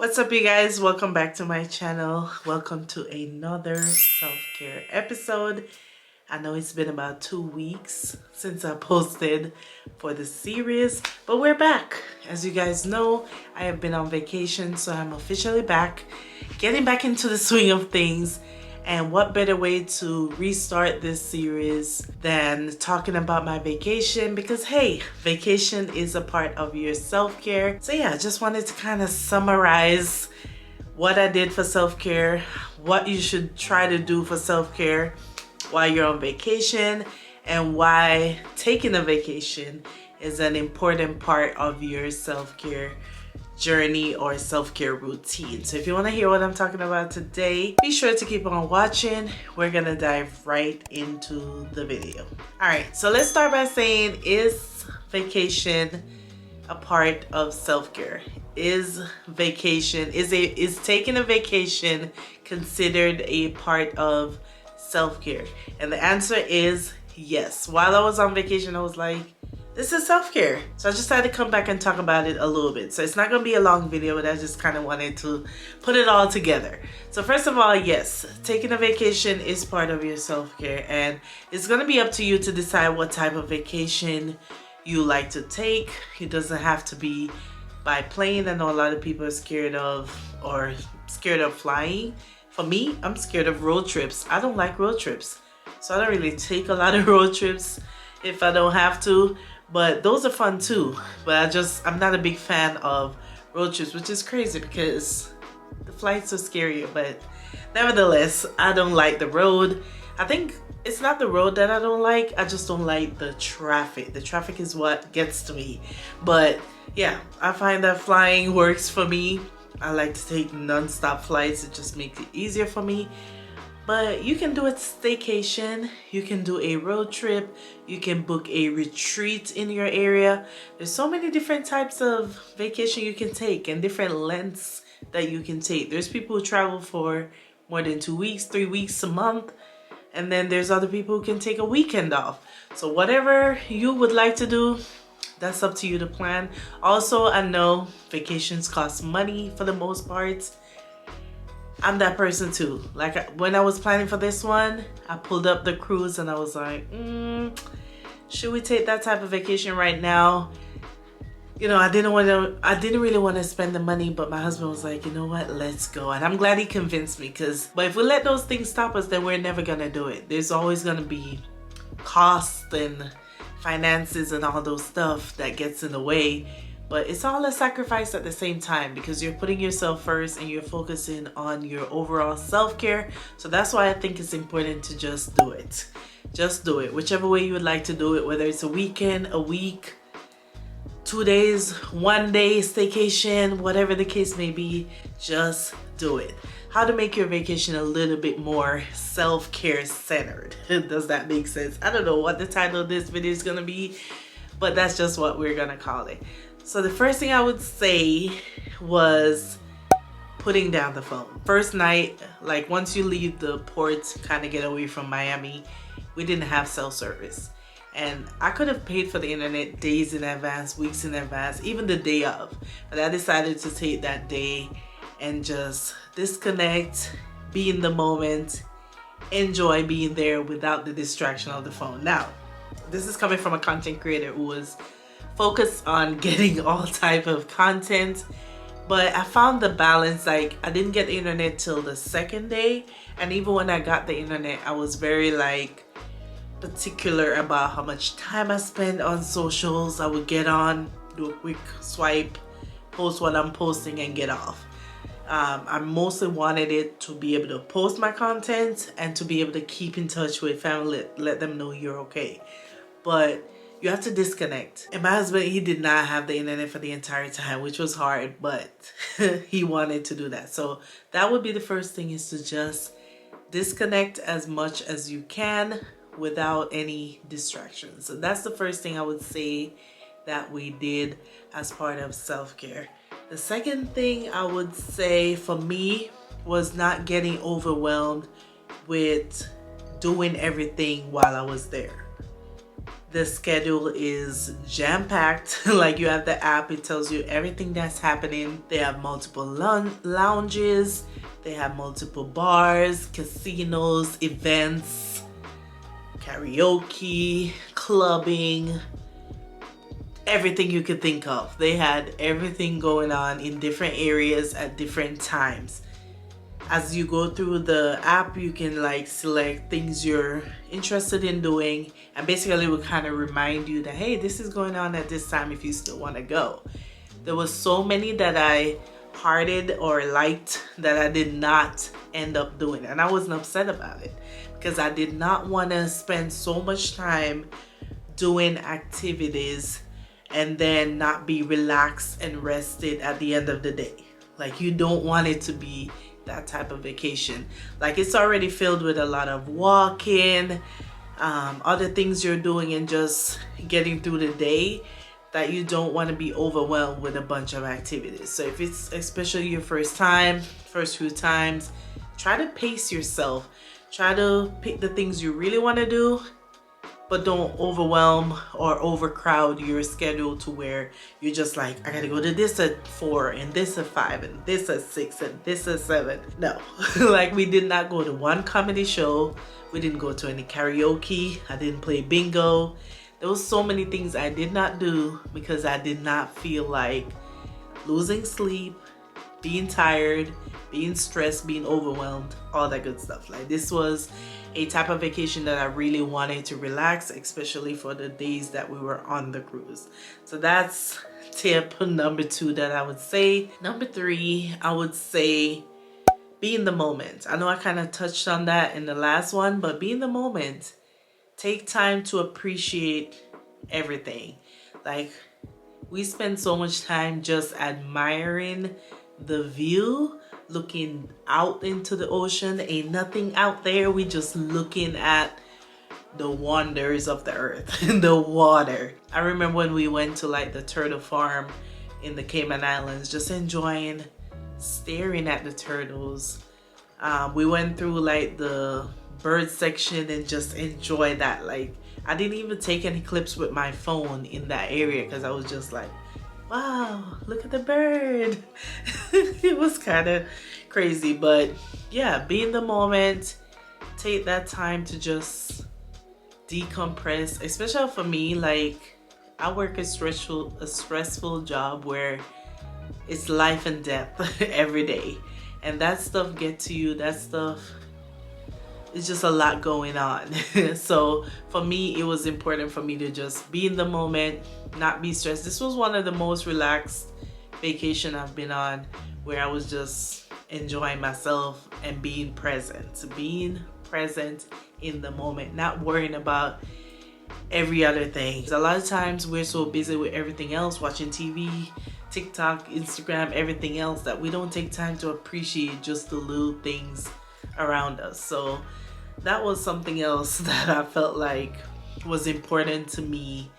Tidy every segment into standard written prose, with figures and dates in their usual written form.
What's up, you guys? Welcome back to my channel. Welcome to another self-care episode. I know it's been about 2 weeks since I posted for the series, but we're back. As you guys know, I have been on vacation, so I'm officially back, getting back into the swing of things. And what better way to restart this series than talking about my vacation, because hey, vacation is a part of your self-care. So yeah, I just wanted to kind of summarize what I did for self-care, what you should try to do for self-care while you're on vacation, and why taking a vacation is an important part of your self-care journey or self-care routine. So if you want to hear what I'm talking about today, be sure to keep on watching. We're gonna dive right into the video. All right, so let's start by saying, is vacation a part of self-care? Is taking a vacation considered a part of self-care? And the answer is yes. While I was on vacation, I was like, this is self-care. So I just had to come back and talk about it a little bit. So it's not gonna be a long video, but I just kind of wanted to put it all together. So first of all, yes, taking a vacation is part of your self-care, and it's gonna be up to you to decide what type of vacation you like to take. It doesn't have to be by plane. I know a lot of people are scared of flying. For me, I'm scared of road trips. I don't like road trips. So I don't really take a lot of road trips if I don't have to. But those are fun too. But I'm not a big fan of road trips, which is crazy because the flights are scarier. But nevertheless, I don't like the road. I think it's not the road that I don't like. I just don't like the traffic. The traffic is what gets to me. But yeah, I find that flying works for me. I like to take non-stop flights. It just makes it easier for me. But you can do a staycation, you can do a road trip, you can book a retreat in your area. There's so many different types of vacation you can take and different lengths that you can take. There's people who travel for more than 2 weeks, 3 weeks, a month. And then there's other people who can take a weekend off. So whatever you would like to do, that's up to you to plan. Also, I know vacations cost money for the most part. I'm that person too. Like when I was planning for this one, I pulled up the cruise and I was like, should we take that type of vacation right now? You know, I didn't really want to spend the money, but my husband was like, you know what, let's go. And I'm glad he convinced me, but if we let those things stop us, then we're never gonna do it. There's always gonna be costs and finances and all those stuff that gets in the way. But it's all a sacrifice at the same time, because you're putting yourself first and you're focusing on your overall self-care. So that's why I think it's important to just do it. Just do it. Whichever way you would like to do it, whether it's a weekend, a week, 2 days, 1 day staycation, whatever the case may be, just do it. How to make your vacation a little bit more self-care centered. Does that make sense? I don't know what the title of this video is gonna be, but that's just what we're gonna call it. So the first thing I would say was putting down the phone. First night, like once you leave the port, kind of get away from Miami, we didn't have cell service. And I could have paid for the internet days in advance, weeks in advance, even the day of. But I decided to take that day and just disconnect, be in the moment, enjoy being there without the distraction of the phone. Now, this is coming from a content creator who was focused on getting all type of content, but I found the balance. Like I didn't get the internet till the second day, and even when I got the internet, I was very particular about how much time I spent on socials. I would get on, do a quick swipe, post what I'm posting, and get off. I mostly wanted it to be able to post my content and to be able to keep in touch with family, let them know you're okay. But you have to disconnect. And my husband, he did not have the internet for the entire time, which was hard, but he wanted to do that. So that would be the first thing, is to just disconnect as much as you can without any distractions. So that's the first thing I would say that we did as part of self-care. The second thing I would say for me was not getting overwhelmed with doing everything while I was there. The schedule is jam-packed. Like, you have the app, it tells you everything that's happening. They have multiple lounges, they have multiple bars, casinos, events, karaoke, clubbing, everything you could think of. They had everything going on in different areas at different times. As you go through the app, you can like select things you're interested in doing, and basically it will kind of remind you that, hey, this is going on at this time if you still want to go. There was so many that I hearted or liked that I did not end up doing, and I wasn't upset about it because I did not want to spend so much time doing activities and then not be relaxed and rested at the end of the day. Like, you don't want it to be that type of vacation. Like, it's already filled with a lot of walking, other things you're doing, and just getting through the day, that you don't want to be overwhelmed with a bunch of activities. So if it's especially your first few times, try to pace yourself. Try to pick the things you really want to do, but don't overwhelm or overcrowd your schedule to where you're just like, I gotta go to this at 4 and this at 5 and this at 6 and this at 7. No. Like, we did not go to one comedy show. We didn't go to any karaoke. I didn't play bingo. There was so many things I did not do because I did not feel like losing sleep, being tired, being stressed, being overwhelmed, all that good stuff. Like, this was a type of vacation that I really wanted to relax, especially for the days that we were on the cruise. So that's tip number 2 that I would say. Number 3, I would say be in the moment. I know I kind of touched on that in the last one, but be in the moment. Take time to appreciate everything. Like, we spend so much time just admiring the view, looking out into the ocean. Ain't nothing out there. We just looking at the wonders of the earth, the water. I remember when we went to like the turtle farm in the Cayman Islands, just enjoying staring at the turtles. We went through like the bird section and just enjoy that. Like, I didn't even take any clips with my phone in that area because I was just like, wow, look at the bird. It was kind of crazy, but yeah, be in the moment. Take that time to just decompress, especially for me. Like, I work a stressful job where it's life and death every day, and that stuff gets to you. That stuff, it's just a lot going on. So for me, it was important for me to just be in the moment, not be stressed. This was one of the most relaxed vacation I've been on, where I was just enjoying myself and being present in the moment, not worrying about every other thing. A lot of times we're so busy with everything else, watching TV, TikTok, Instagram, everything else, that we don't take time to appreciate just the little things around us. So that was something else that I felt like was important to me,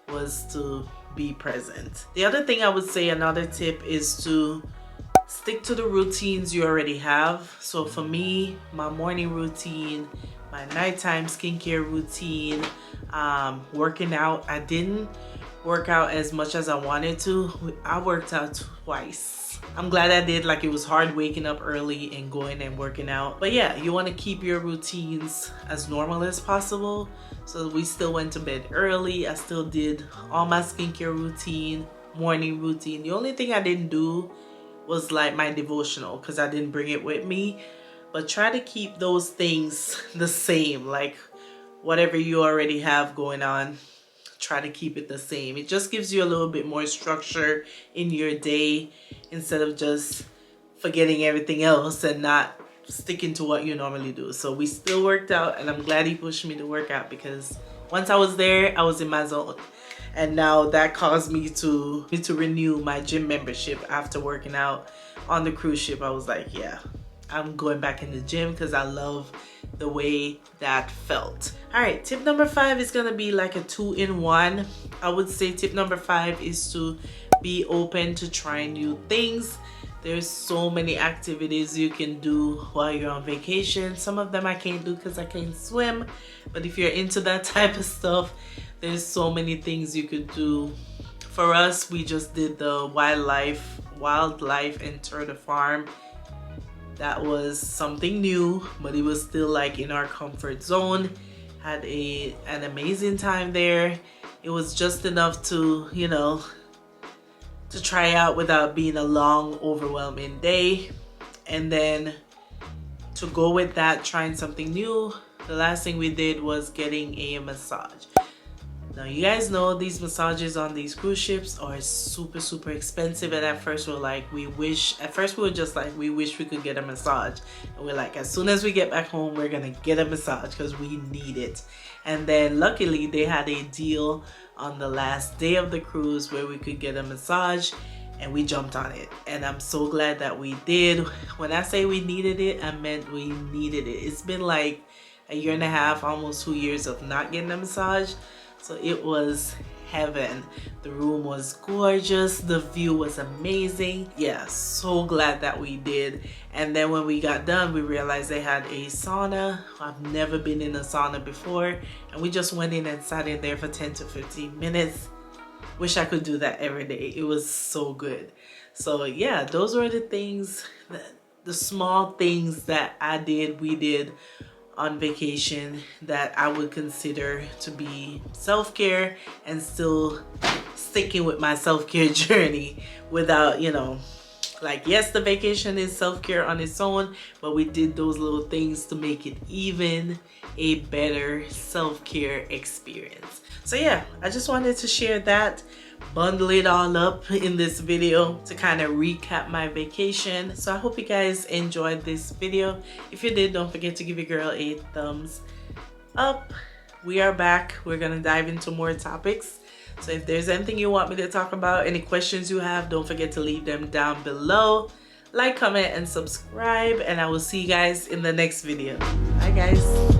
was to be present. The other thing I would say, another tip, is to stick to the routines you already have. So for me, my morning routine, my nighttime skincare routine, working out. I didn't work out as much as I wanted to. I worked out twice. I'm glad I did. Like, it was hard waking up early and going and working out. But yeah, you want to keep your routines as normal as possible. So we still went to bed early. I still did all my skincare routine, morning routine. The only thing I didn't do was like my devotional, because I didn't bring it with me. But try to keep those things the same. Like, whatever you already have going on, try to keep it the same. It just gives you a little bit more structure in your day, instead of just forgetting everything else and not sticking to what you normally do. So we still worked out, and I'm glad he pushed me to work out, because once I was there, I was in my zone. And now that caused me to renew my gym membership after working out on the cruise ship. I was like, yeah, I'm going back in the gym because I love the way that felt. All right, tip number 5 is gonna be like a 2-in-1. I would say tip number 5 is to be open to trying new things. There's so many activities you can do while you're on vacation. Some of them I can't do because I can't swim, but if you're into that type of stuff, There's so many things you could do. For us, we just did the wildlife and turtle farm. That was something new, but it was still like in our comfort zone. Had an amazing time there. It was just enough to, you know, to try out without being a long, overwhelming day. And then to go with that, trying something new, the last thing we did was getting a massage. Now you guys know these massages on these cruise ships are super expensive, and at first we were just like, we wish we could get a massage. And we're like, as soon as we get back home, we're gonna get a massage because we need it. And then luckily they had a deal on the last day of the cruise where we could get a massage, and we jumped on it. And I'm so glad that we did. When I say we needed it, I meant we needed it. It's been like a year and a half, almost 2 years of not getting a massage. So it was heaven. The room was gorgeous. The view was amazing. Yeah, so glad that we did. And then when we got done, we realized they had a sauna. I've never been in a sauna before. And we just went in and sat in there for 10 to 15 minutes. Wish I could do that every day. It was so good. So yeah, those were the things, the small things that we did on vacation that I would consider to be self-care, and still sticking with my self-care journey without, you know, like, yes, the vacation is self-care on its own, but we did those little things to make it even a better self-care experience. So yeah, I just wanted to share that, bundle it all up in this video to kind of recap my vacation. So I hope you guys enjoyed this video. If you did, don't forget to give your girl a thumbs up. We are back. We're gonna dive into more topics. So if there's anything you want me to talk about, any questions you have, don't forget to leave them down below. Like, comment, and subscribe, and I will see you guys in the next video. Bye guys.